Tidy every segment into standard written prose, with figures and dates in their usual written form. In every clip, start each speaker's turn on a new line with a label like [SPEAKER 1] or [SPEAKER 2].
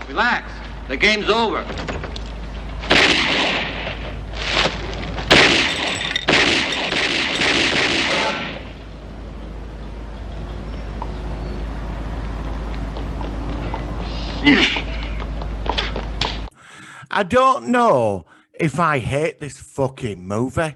[SPEAKER 1] Relax. The game's over.
[SPEAKER 2] I don't know if I hate this fucking movie.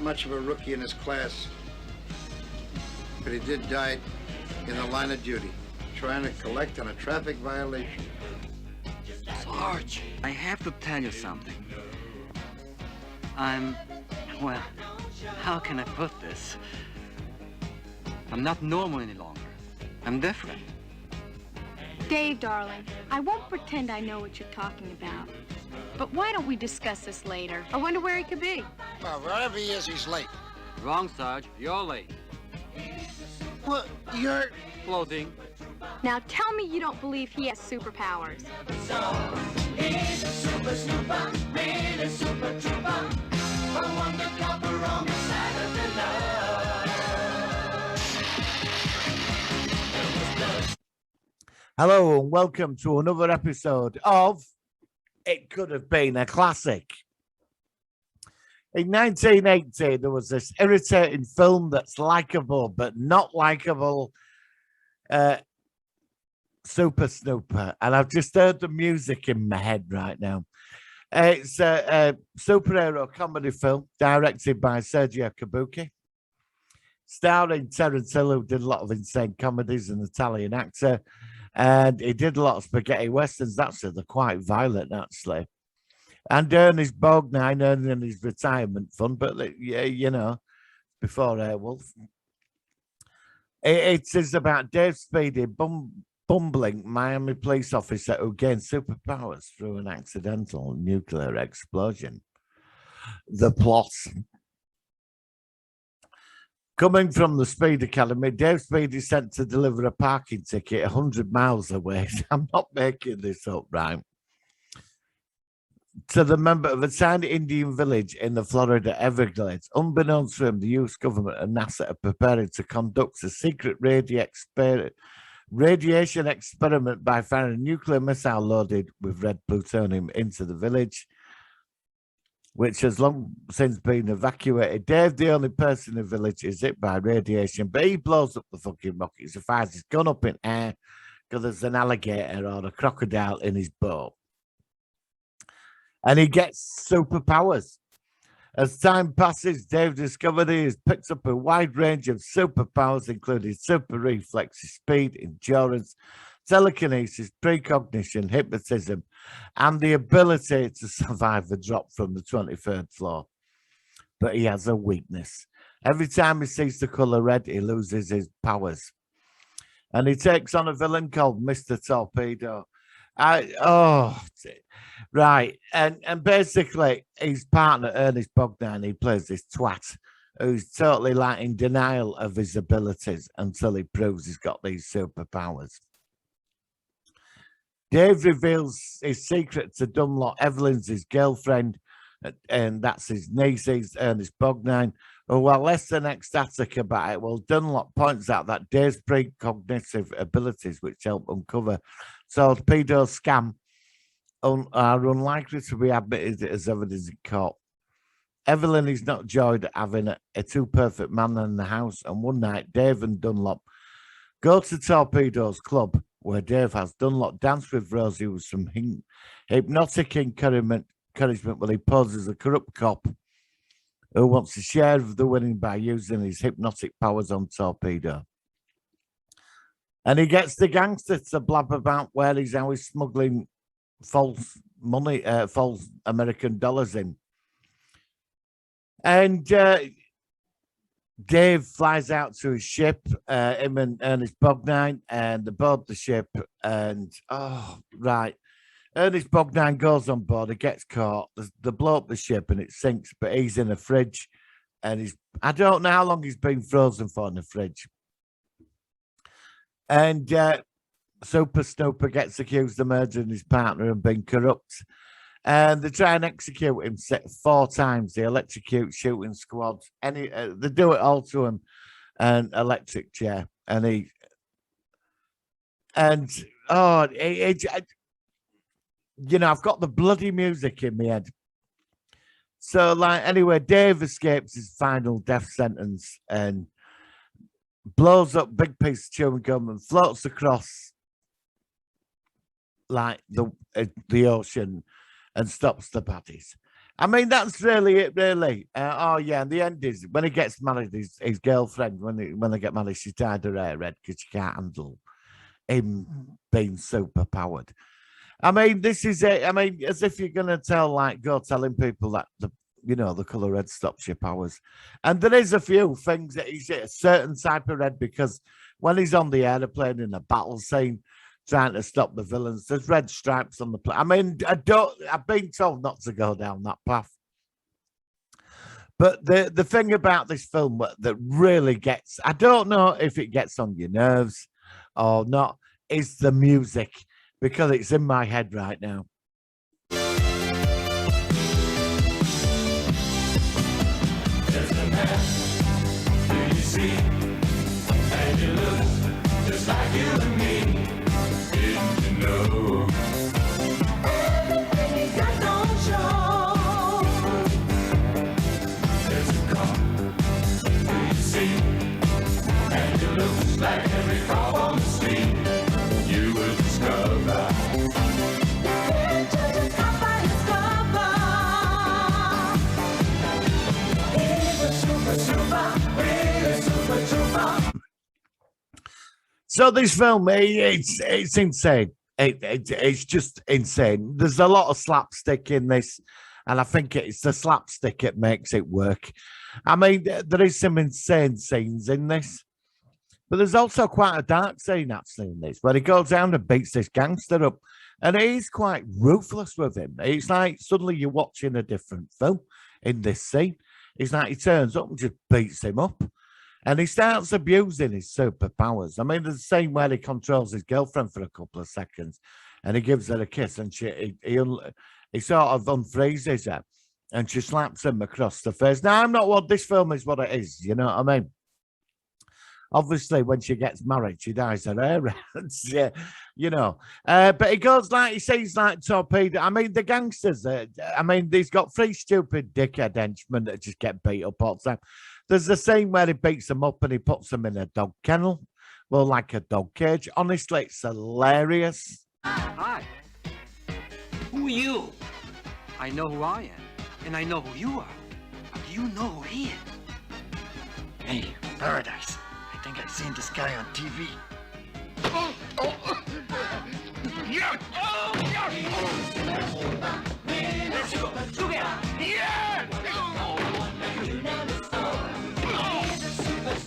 [SPEAKER 3] Much of a rookie in his class, but he did die in the line of duty, trying to collect on a traffic violation.
[SPEAKER 4] Sarge, I have to tell you something. Well, how can I put this? I'm not normal any longer. I'm different.
[SPEAKER 5] Dave, darling, I won't pretend I know what you're talking about. But why don't we discuss this later? I wonder where he could be.
[SPEAKER 3] Well, wherever he is, he's late.
[SPEAKER 1] Wrong, Sarge. You're late.
[SPEAKER 3] What? You're...
[SPEAKER 4] Floating.
[SPEAKER 5] Now tell me you don't believe he has superpowers.
[SPEAKER 6] So, he's a super snooper, really super trooper, a wonder copper on the side of the love.
[SPEAKER 2] Hello and welcome to another episode of It Could Have Been a Classic. In 1980, there was this irritating film that's likable but not likable, Super Snooper. And I've just heard the music in my head right now. It's a superhero comedy film directed by Sergio Kabuki, starring Terence, who did a lot of insane comedies, an Italian actor. And he did a lot of spaghetti westerns. Actually, they're quite violent, actually. And Ernest Borgnine earning his retirement fund, but yeah, you know, before Airwolf. It is about Dave Speedy, bumbling Miami police officer who gains superpowers through an accidental nuclear explosion. The plot. Coming from the Speed Academy, Dave Speed is sent to deliver a parking ticket 100 miles away. I'm not making this up, right? To the member of a tiny Indian village in the Florida Everglades. Unbeknownst to him, the US government and NASA are preparing to conduct a secret radiation experiment by firing a nuclear missile loaded with red plutonium into the village, which has long since been evacuated. Dave, the only person in the village, is hit by radiation, but he blows up the fucking rocket. He fires his gun up in air because there's an alligator or a crocodile in his boat. And he gets superpowers. As time passes, Dave discovers he has picked up a wide range of superpowers, including super reflexes, speed, endurance, telekinesis, precognition, hypnotism, and the ability to survive a drop from the 23rd floor. But he has a weakness. Every time he sees the color red, he loses his powers. And he takes on a villain called Mr. Torpedo. Right. And basically, his partner, Ernest Borgnine, he plays this twat who's totally like in denial of his abilities until he proves he's got these superpowers. Dave reveals his secret to Dunlop. Evelyn's his girlfriend, and that's his niece, Ernest Borgnine, who are less than ecstatic about it. Well, Dunlop points out that Dave's precognitive abilities, which help uncover Torpedo's scam, are unlikely to be admitted as evidence in court. Evelyn is not joyed at having a too perfect man in the house, and one night Dave and Dunlop go to Torpedo's club, where Dave has Dunlop dance with Rosy with some hypnotic encouragement when he poses a corrupt cop who wants a share of the winning by using his hypnotic powers on Torpedo. And he gets the gangster to blab about how he's smuggling false money, false American dollars in. And Dave flies out to his ship, him and Ernest Bognine, and they board the ship. And, Ernest Bognine goes on board, he gets caught, they blow up the ship and it sinks, but he's in a fridge. And I don't know how long he's been frozen for in the fridge. And Super Snooper gets accused of murdering his partner and being corrupt. And they try and execute him 4 times. They electrocute shooting squad. They do it all to him. An electric chair. And I've got the bloody music in my head. So, anyway, Dave escapes his final death sentence and blows up big piece of chewing gum and floats across the ocean and stops the baddies. I mean, that's really it, really. And the end is when he gets married, his girlfriend, when they get married, she tied her hair red because she can't handle him being super powered. I mean, this is it. I mean, as if you're going to go telling people that the colour red stops your powers. And there is a few things that he's a certain type of red, because when he's on the airplane in a battle scene, trying to stop the villains, there's red stripes on the plane. I mean, I've been told not to go down that path. But the thing about this film that really gets, I don't know if it gets on your nerves or not, is the music, because it's in my head right now.
[SPEAKER 6] There's a man who you see, and he looks just like you and me. Didn't you know? Everything he's got don't show. There's a car who you see, and he looks like every car on the street. You will discover. Can't judge a car by its cover. He's a super, really super trooper.
[SPEAKER 2] So this film, it's insane. It's just insane. There's a lot of slapstick in this, and I think it's the slapstick that makes it work. I mean, there is some insane scenes in this, but there's also quite a dark scene actually in this, where he goes down and beats this gangster up, and he's quite ruthless with him. It's like suddenly you're watching a different film in this scene. It's like he turns up and just beats him up. And he starts abusing his superpowers. I mean, there's the scene where he controls his girlfriend for a couple of seconds and he gives her a kiss, and he sort of unfreezes her and she slaps him across the face. Now, I'm not what this film is what it is, you know what I mean? Obviously, when she gets married, she dyes her hair. Yeah, you know. But he goes he says like Torpedo. I mean, the gangsters, he's got 3 stupid dickhead henchmen that just get beat up all the time. There's a scene where he beats them up and he puts them in a dog kennel. Well, like a dog cage. Honestly, it's hilarious.
[SPEAKER 4] Hi. Who are you? I know who I am, and I know who you are. But do you know who he is? Hey, Paradise. I think I've seen this guy on TV.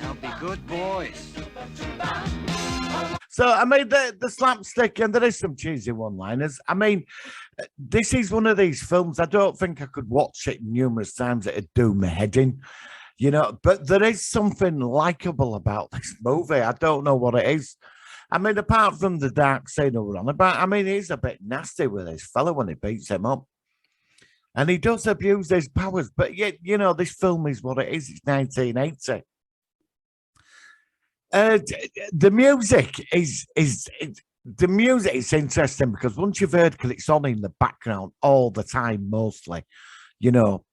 [SPEAKER 4] Now be good boys.
[SPEAKER 2] So, I mean, the slapstick, and there is some cheesy one-liners. I mean, this is one of these films, I don't think I could watch it numerous times. It'd do my head in, you know, but there is something likable about this movie. I don't know what it is. I mean, apart from the dark scene we're on about, I mean, he's a bit nasty with this fella when he beats him up. And he does abuse his powers, but yet, you know, this film is what it is. It's 1980. The music is interesting because once you've heard, because it's on in the background all the time, mostly, you know,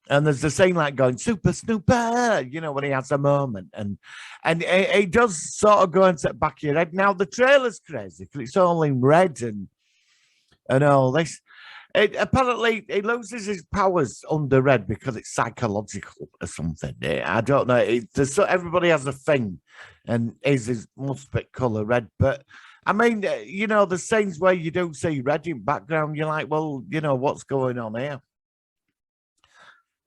[SPEAKER 2] And there's the scene like going, Super Snooper, you know, when he has a moment. And it does sort of go into the back of your head. Now, the trailer's crazy because it's all in red and all this. Apparently, he loses his powers under red because it's psychological or something. I don't know. Everybody has a thing, and his must be colour red. But, I mean, you know, the scenes where you do see red in background, you're like, well, you know, what's going on here?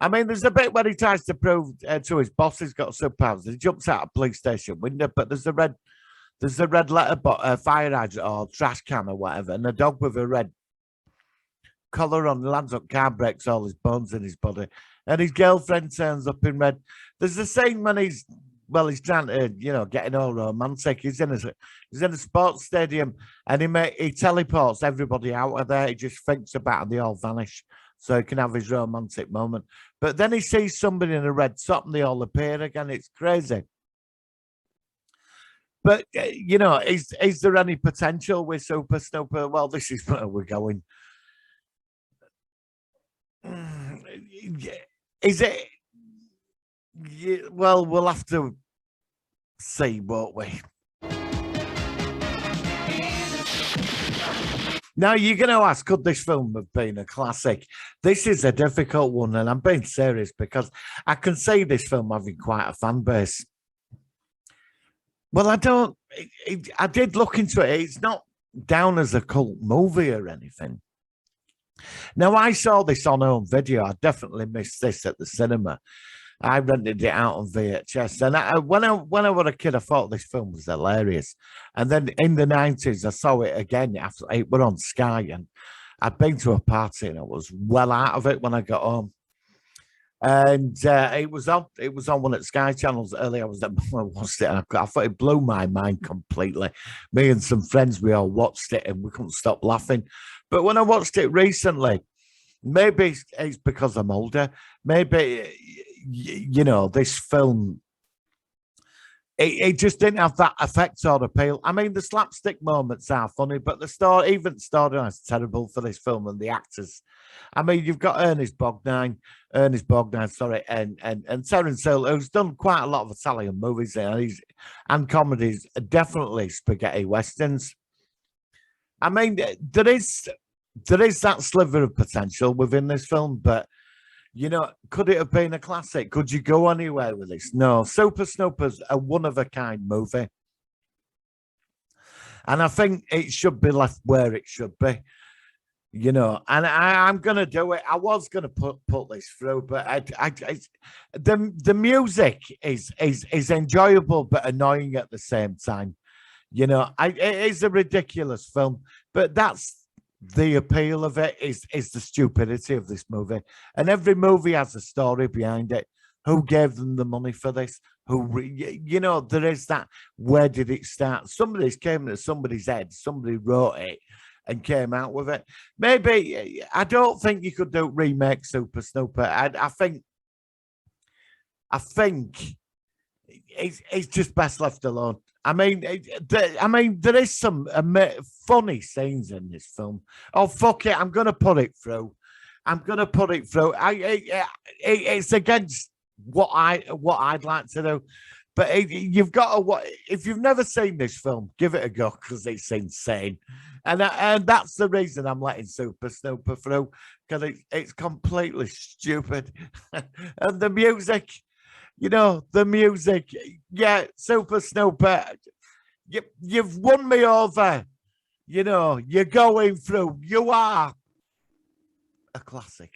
[SPEAKER 2] I mean, there's a bit where he tries to prove to his boss he's got superpowers. He jumps out a police station window, but there's a red fire hydrant or trash can or whatever, and a dog with a red collar on lands up, car breaks all his bones in his body, and his girlfriend turns up in red. There's the scene when he's trying to, you know, getting all romantic. He's in a sports stadium, and he teleports everybody out of there. He just thinks about it, and they all vanish, so he can have his romantic moment. But then he sees somebody in a red top, and they all appear again. It's crazy. But you know, is there any potential with Super Snooper? Well, this is where we're going. Is it? Yeah, well, we'll have to see, won't we? Now, you're going to ask, could this film have been a classic? This is a difficult one, and I'm being serious because I can see this film having quite a fan base. Well, I did look into it. It's not down as a cult movie or anything. Now, I saw this on home video. I definitely missed this at the cinema. I rented it out on VHS. And when I was a kid, I thought this film was hilarious. And then in the 90s, I saw it again after it was on Sky. And I'd been to a party and I was well out of it when I got home. And it was on one of the Sky channels earlier. I watched it, and I thought it blew my mind completely. Me and some friends, we all watched it, and we couldn't stop laughing. But when I watched it recently, maybe it's because I'm older. Maybe, you know, this film, it just didn't have that effect or appeal. I mean, the slapstick moments are funny, but the storyline is terrible for this film, and the actors. I mean, you've got Ernest Borgnine, and Terence Hill, who's done quite a lot of Italian movies and comedies, definitely spaghetti westerns. I mean, there is that sliver of potential within this film, but you know, could it have been a classic? Could you go anywhere with this? No. Super Snooper's a one-of-a-kind movie. And I think it should be left where it should be. You know, and I'm going to do it. I was going to put this through, but the music is enjoyable but annoying at the same time. You know, it is a ridiculous film, but that's the appeal of it is the stupidity of this movie. And every movie has a story behind it. Who gave them the money for this? You know, there is that. Where did it start? Somebody's came into somebody's head. Somebody wrote it and came out with it. Maybe, I don't think you could do remake Super Snooper. I think it's just best left alone. I mean, there is some funny scenes in this film. Oh, fuck it. I'm going to put it through. It's against what I'd like to do. But you've got to, if you've never seen this film, give it a go because it's insane. And that's the reason I'm letting Super Snooper through, because it's completely stupid. And the music, you know, yeah, Super Snooper, you've won me over. You know, you're going through. You are a classic.